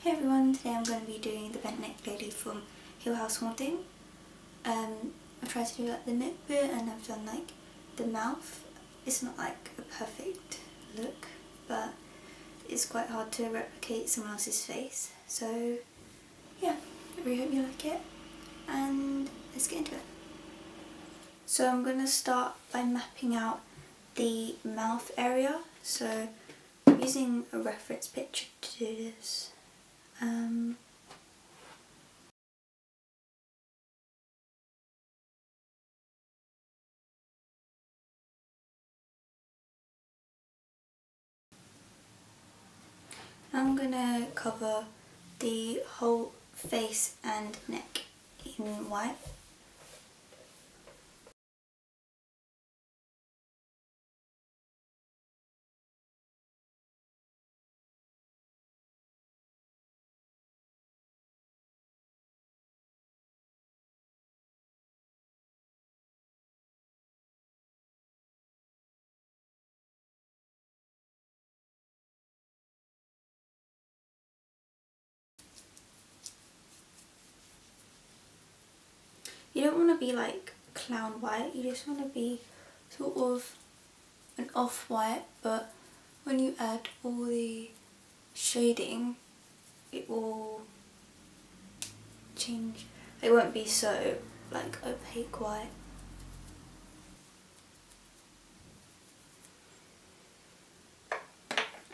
Hey everyone, today I'm going to be doing the bent neck lady from Hill House Haunting. I've tried to do like the neck bit and I've done like the mouth. It's not like a perfect look, but it's quite hard to replicate someone else's face. So yeah, I really hope you like it and let's get into it. So I'm going to start by mapping out the mouth area. So I'm using a reference picture to do this. I'm gonna cover the whole face and neck in white. You don't want to be like clown white, you just want to be sort of an off-white, but when you add all the shading it will change. It won't be so like opaque white.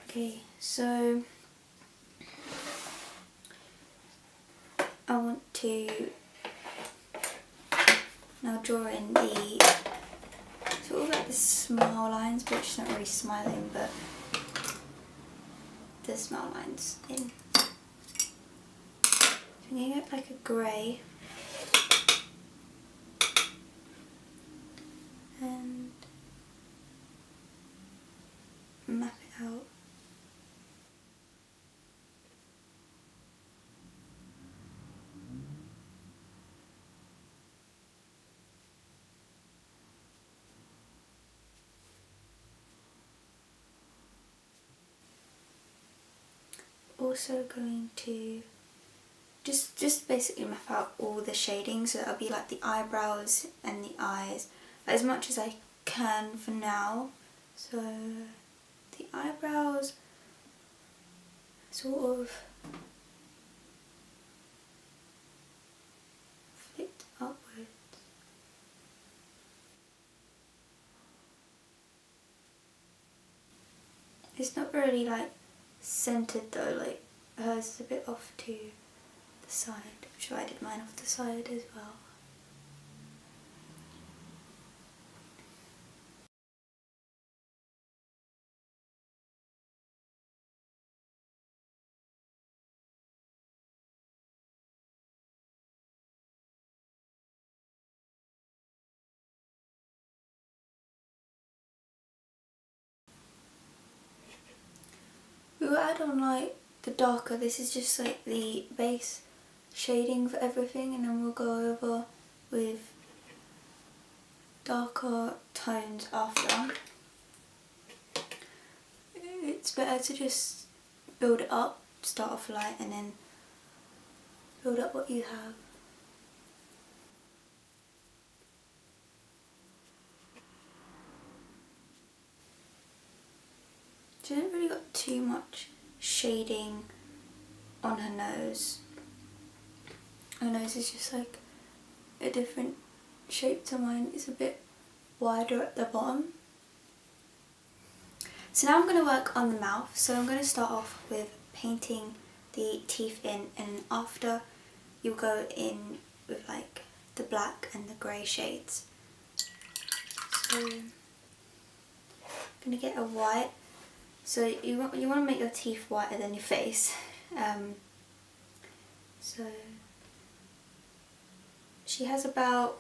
Okay, so I want to now draw in the sort of like the smile lines, but she's not really smiling, but the smile lines in. So I'm going to get like a grey and map it out. Also going to just basically map out all the shading, so that'll be like the eyebrows and the eyes as much as I can for now. So the eyebrows sort of flipped upwards. It's not really like centered though, like hers is a bit off to the side, which I did mine off the side as well. We will add on like the darker, this is just like the base shading for everything, and then we'll go over with darker tones after. It's better to just build it up, start off light and then build up what you have. She hasn't really got too much shading on her nose. Her nose is just like a different shape to mine. It's a bit wider at the bottom. So now I'm going to work on the mouth. So I'm going to start off with painting the teeth in, and after you'll go in with like the black and the grey shades. So I'm going to get a white. So you want to make your teeth whiter than your face. So she has about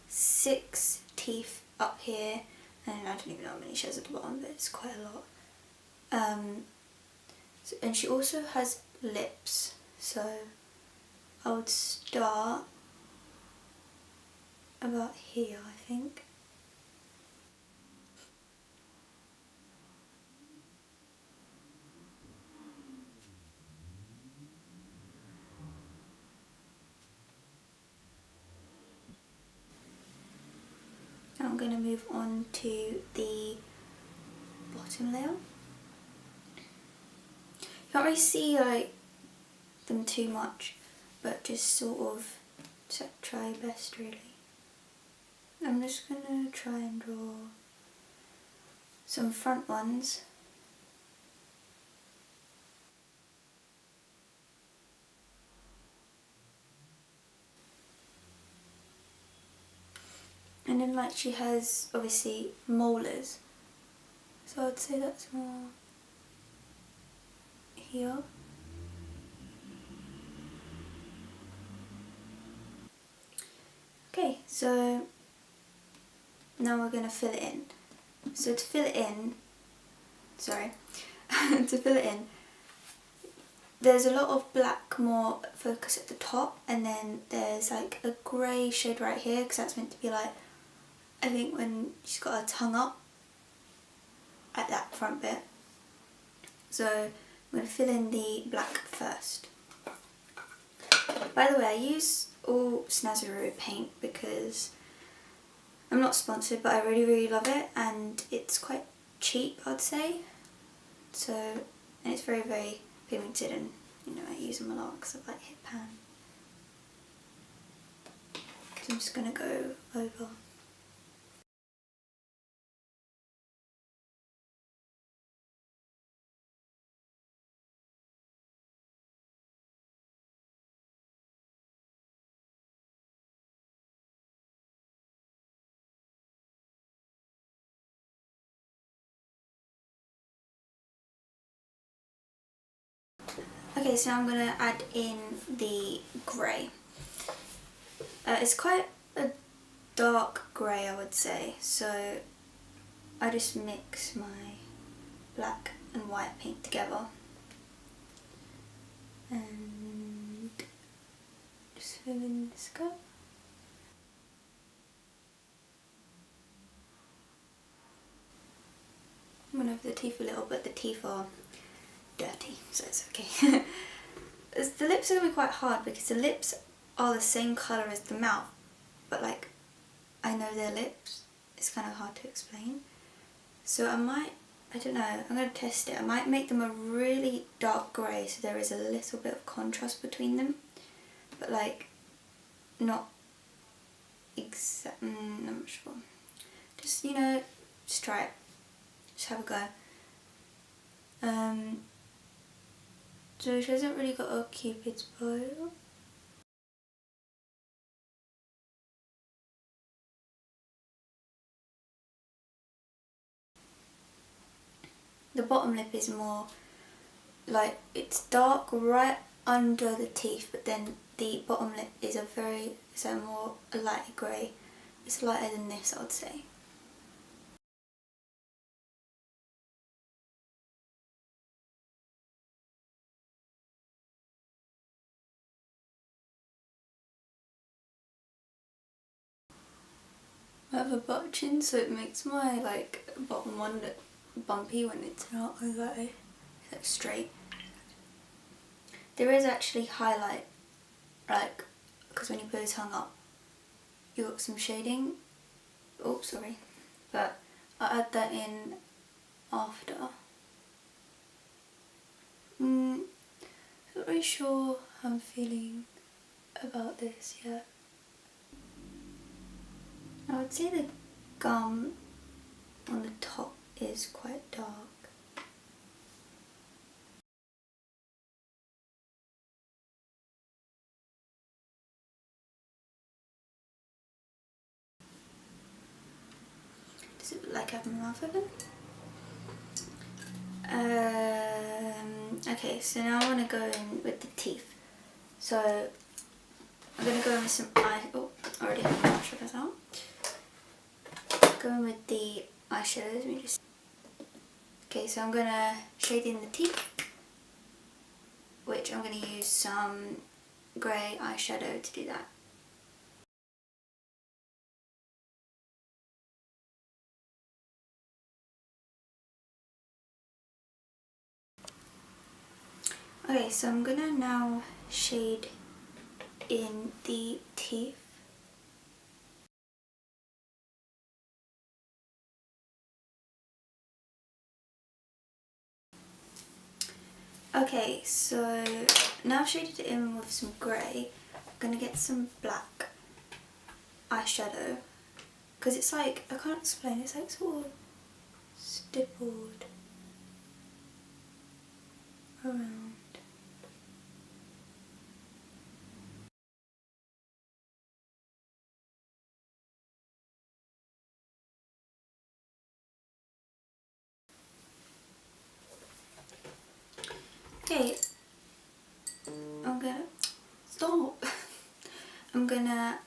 6 teeth up here, and I don't even know how many she has at the bottom, but it's quite a lot. And she also has lips, so I would start about here, I think. going to move on to the bottom layer. You can't really see like them too much, but just sort of try your best really. I'm just going to try and draw some front ones. And then like she has obviously molars, so I'd say that's more here. Okay, so now we're going to fill it in. So to fill it in, to fill it in, there's a lot of black more focus at the top, and then there's like a grey shade right here, because that's meant to be like, I think when she's got her tongue up at that front bit. So I'm going to fill in the black first. By the way, I use all Snazaroo paint because I'm not sponsored, but I really love it, and it's quite cheap, I'd say. So, and it's very pigmented, and you know, I use them a lot because I like hit pan. So I'm just going to go over. Okay, so I'm going to add in the grey. It's quite a dark grey, I would say, so I just mix my black and white paint together and just fill in this cup. I'm going over the teeth a little, but the teeth are dirty, so it's okay. The lips are going to be quite hard because the lips are the same colour as the mouth, but like, I know their lips. It's kind of hard to explain. So I don't know, I'm going to test it. I might make them a really dark grey so there is a little bit of contrast between them, but like, not exact, I'm not sure. Just, you know, just try it. Just have a go. So she hasn't really got a cupid's bow. The bottom lip is more like, it's dark right under the teeth, but then the bottom lip is more a lighter grey. It's lighter than this, I would say. I have a butt chin, so it makes my like bottom one look bumpy when it's not like straight. There is actually highlight, like, because when you put your tongue up, you got some shading. Oh, sorry, but I'll add that in after. Not really sure how I'm feeling about this yet. I would say the gum on the top is quite dark. Does it look like I have my mouth open? Okay, so now I want to go in with the teeth. So I'm going to go in with some oh, I already have my eyeshadows out. Go in with the eyeshadows. Okay, so I'm going to shade in the teeth, which I'm going to use some grey eyeshadow to do that. Okay, so I'm going to now shade in the teeth. Okay, so now I've shaded it in with some grey, I'm going to get some black eyeshadow, because it's like, I can't explain, it's like sort of stippled around. Okay, I'm gonna, stop! I'm gonna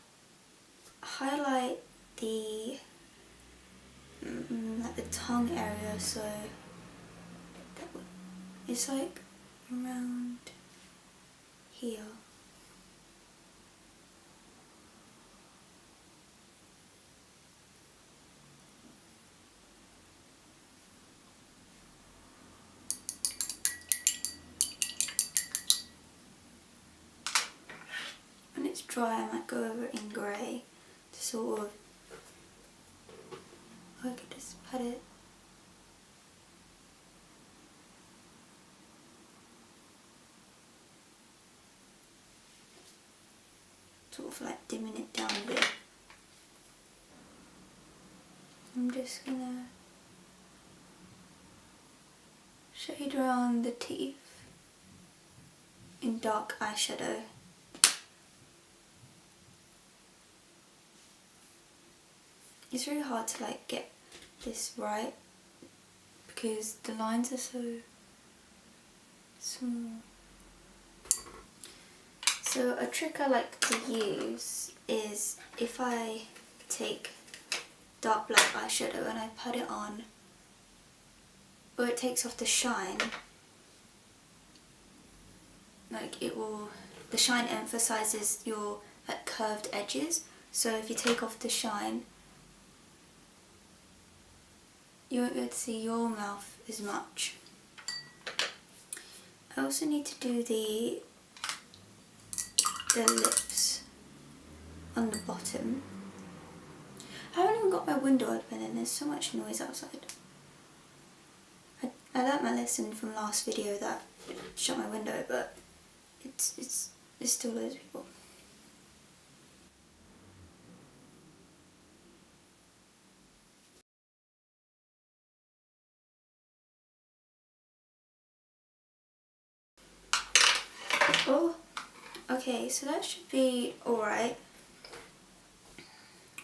highlight the, like the tongue area, so it's like around here. When it's dry, I might go over it in grey to sort of, I could just pat it. Sort of like dimming it down a bit. I'm just gonna shade around the teeth in dark eyeshadow. It's really hard to like get this right because the lines are so small. So a trick I like to use is if I take dark black eyeshadow and I put it on, or it takes off the shine, like it will, the shine emphasizes your like curved edges, so if you take off the shine you won't be able to see your mouth as much. I also need to do the lips on the bottom. I haven't even got my window open and there's so much noise outside. I learnt my lesson from last video that shut my window, but it's still loads of people. Oh, okay, so that should be alright.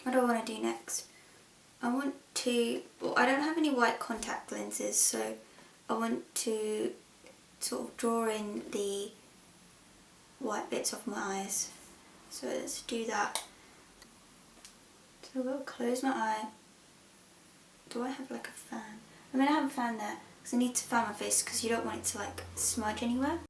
What do I want to do next? I want to, well, I don't have any white contact lenses, so I want to sort of draw in the white bits of my eyes. So let's do that. So I've got to close my eye. Do I have like a fan? I mean, I have a fan there because I need to fan my face because you don't want it to like smudge anywhere.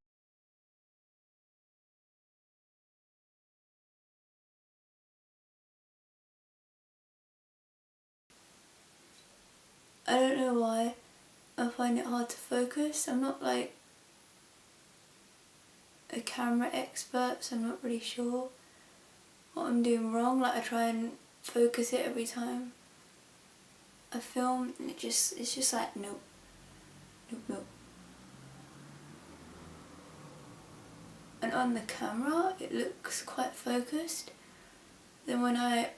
I don't know why I find it hard to focus. I'm not like a camera expert, so I'm not really sure what I'm doing wrong. Like I try and focus it every time I film and it's just like nope, nope, nope. And on the camera it looks quite focused. Then when I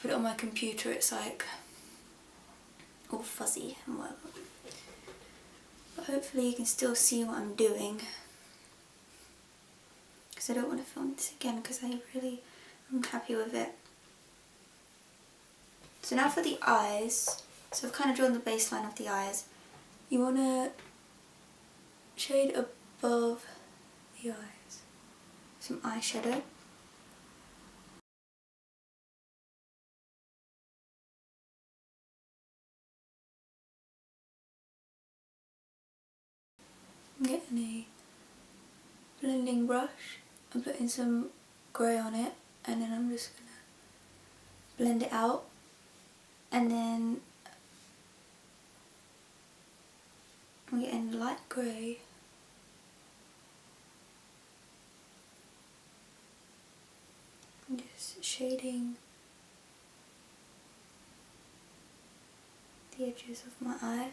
put it on my computer it's like all fuzzy and whatever. But hopefully you can still see what I'm doing, because I don't want to film this again because I really am happy with it. So now for the eyes. So I've kind of drawn the baseline of the eyes. You want to shade above the eyes some eyeshadow. I'm getting a blending brush and putting some grey on it, and then I'm just gonna blend it out, and then I'm getting light grey and just shading the edges of my eye.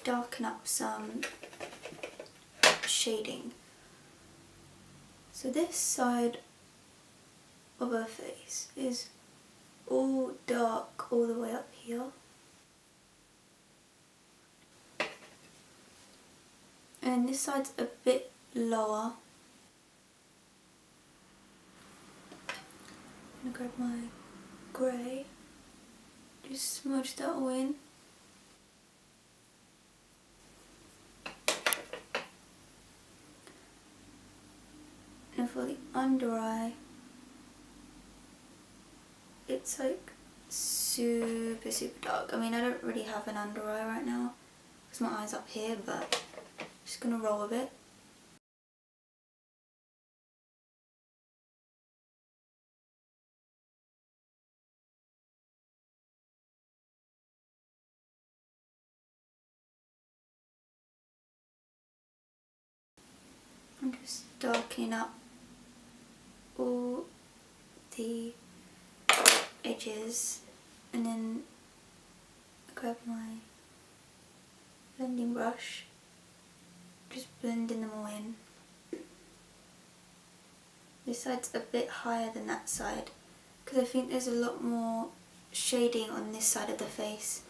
darken up some shading. So this side of her face is all dark all the way up here. And this side's a bit lower. I'm gonna grab my grey, just smudge that all in. And for the under eye, it's like super dark. I mean, I don't really have an under eye right now because my eye's up here, but I'm just gonna roll a bit. I'm just darkening up all the edges, and then grab my blending brush, just blending them all in. This side's a bit higher than that side because I think there's a lot more shading on this side of the face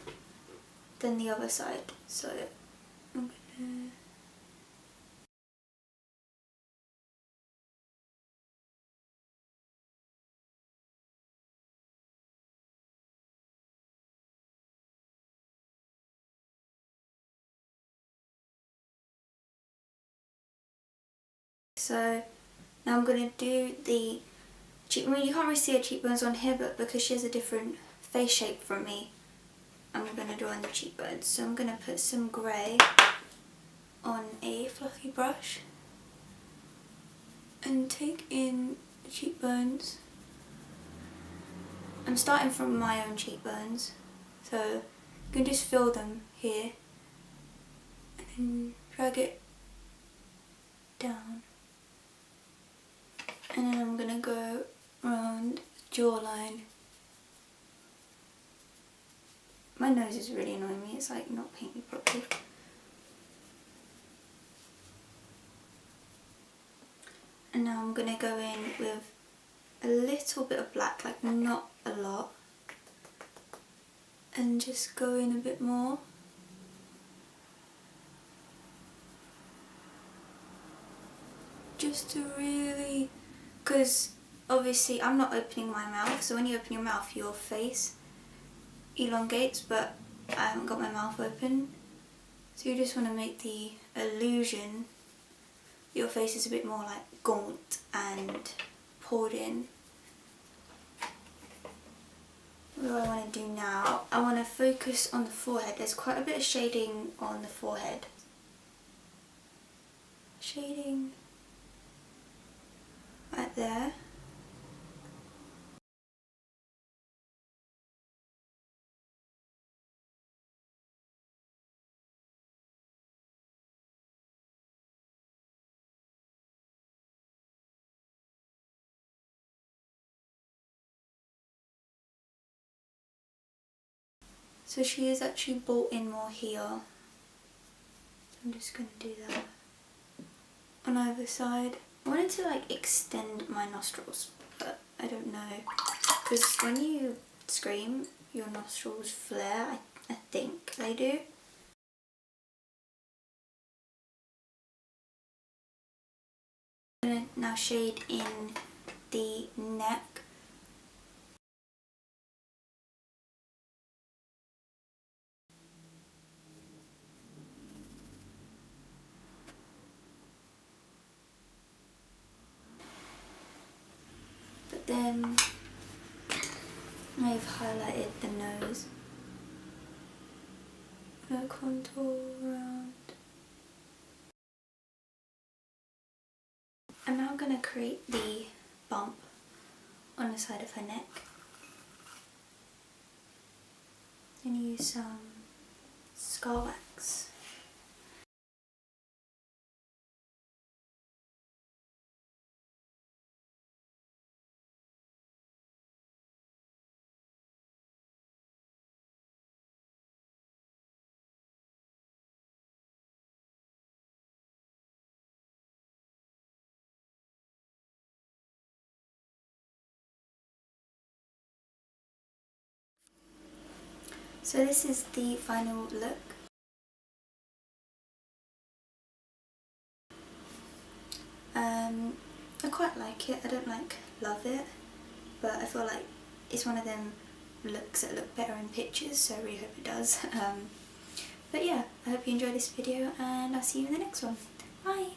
than the other side, so I'm gonna so now I'm going to do the cheek. I mean, you can't really see her cheekbones on here, but because she has a different face shape from me, I'm going to draw in the cheekbones. So I'm going to put some grey on a fluffy brush and take in the cheekbones. I'm starting from my own cheekbones, so you can just fill them here and then drag it down. And then I'm going to go around the jawline. My nose is really annoying me, it's like not painted properly. And now I'm going to go in with a little bit of black, like not a lot. And just go in a bit more. Just to really, because obviously I'm not opening my mouth, so when you open your mouth your face elongates, but I haven't got my mouth open, so you just want to make the illusion your face is a bit more like gaunt and poured in. What do I want to do now? I want to focus on the forehead. There's quite a bit of shading on the forehead. Shading right there. So she is actually brought in more here. So I'm just going to do that on either side. I wanted to like extend my nostrils, but I don't know, because when you scream your nostrils flare, I think they do. I'm going to now shade in the neck. But then I've highlighted the nose. I'm going to contour around. I'm now going to create the bump on the side of her neck. I'm going to use some scar wax. So this is the final look. I quite like it. I don't love it, but I feel like it's one of them looks that look better in pictures, so I really hope it does. But yeah, I hope you enjoyed this video and I'll see you in the next one. Bye!